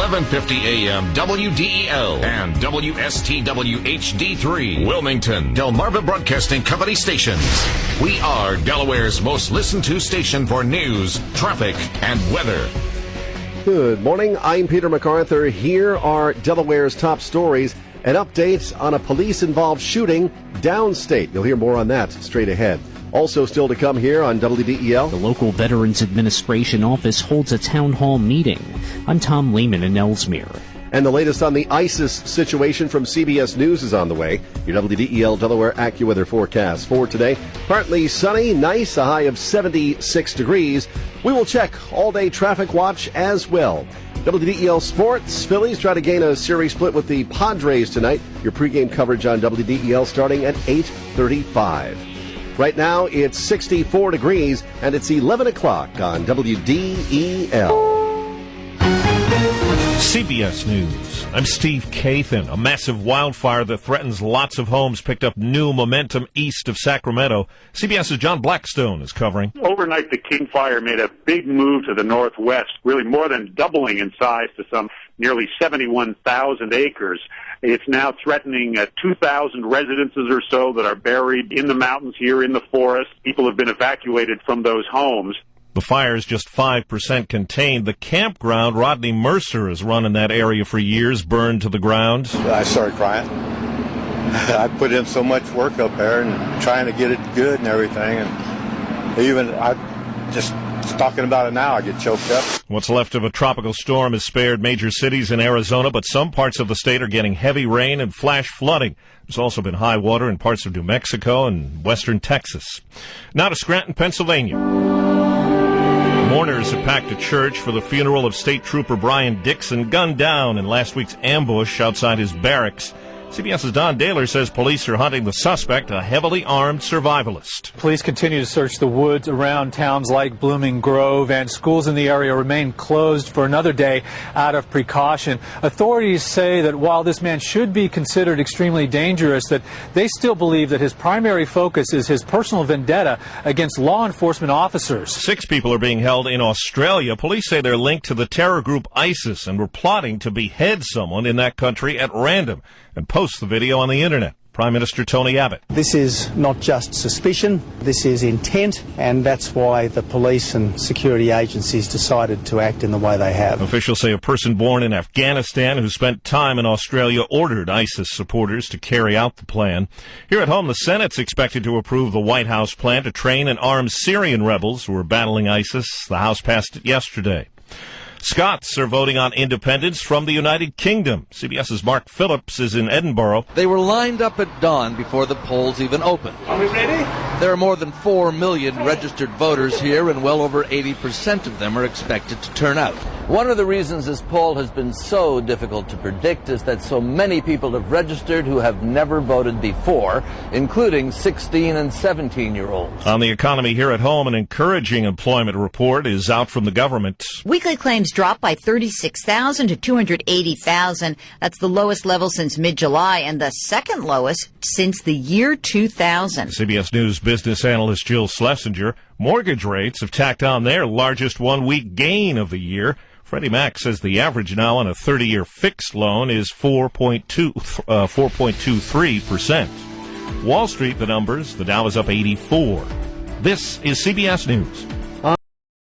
1150 AM WDEL and WSTW HD3, Wilmington, Delmarva Broadcasting Company stations. We are Delaware's most listened to station for news, traffic, and weather. Good morning. I'm Peter MacArthur. Here are Delaware's top stories. An update on a police-involved shooting downstate. You'll hear more on that straight ahead. Also still to come here on WDEL. The local Veterans Administration office holds a town hall meeting. I'm Tom Lehman in Ellesmere. And the latest on the ISIS situation from CBS News is on the way. Your WDEL Delaware AccuWeather forecast for today. Partly sunny, nice, a high of 76 degrees. We will check all-day traffic watch as well. WDEL Sports, Phillies try to gain a series split with the Padres tonight. Your pregame coverage on WDEL starting at 8:35. Right now, it's 64 degrees, and it's 11 o'clock on WDEL. CBS News. I'm Steve Kathan. A massive wildfire that threatens lots of homes picked up new momentum east of Sacramento. CBS's John Blackstone is covering. Overnight, the King Fire made a big move to the northwest, really more than doubling in size to some nearly 71,000 acres. It's now threatening 2,000 residences or so that are buried in the mountains here in the forest. People have been evacuated from those homes. The fire is just 5% contained. The campground Rodney Mercer has run in that area for years burned to the ground. I started crying. I put in so much work up there and trying to get it good and everything. And even I just talking about it now, I get choked up. What's left of a tropical storm has spared major cities in Arizona, but some parts of the state are getting heavy rain and flash flooding. There's also been high water in parts of New Mexico and western Texas. Now to Scranton, Pennsylvania. Mourners have packed a church for the funeral of State Trooper Brian Dixon, gunned down in last week's ambush outside his barracks. CBS's Don Daler says police are hunting the suspect, a heavily armed survivalist. Police continue to search the woods around towns like Blooming Grove, and schools in the area remain closed for another day out of precaution. Authorities say that while this man should be considered extremely dangerous, that they still believe that his primary focus is his personal vendetta against law enforcement officers. 6 people are being held in Australia. Police say they're linked to the terror group ISIS and were plotting to behead someone in that country at random and post the video on the internet. Prime Minister Tony Abbott. This is not just suspicion, this is intent, and that's why the police and security agencies decided to act in the way they have. Officials say a person born in Afghanistan who spent time in Australia ordered ISIS supporters to carry out the plan. Here at home, the Senate's expected to approve the White House plan to train and arm Syrian rebels who are battling ISIS. The House passed it yesterday. Scots are voting on independence from the United Kingdom. CBS's Mark Phillips is in Edinburgh. They were lined up at dawn before the polls even opened. Are we ready? There are more than 4 million registered voters here, and well over 80% of them are expected to turn out. One of the reasons this poll has been so difficult to predict is that so many people have registered who have never voted before, including 16 and 17-year-olds. On the economy here at home, an encouraging employment report is out from the government. Weekly claims dropped by 36,000 to 280,000. That's the lowest level since mid-July and the second lowest since the year 2000. CBS News business analyst Jill Schlesinger. Mortgage rates have tacked on their largest one-week gain of the year. Freddie Mac says the average now on a 30-year fixed loan is 4.23%. Wall Street, the numbers, the Dow is up 84. This is CBS News.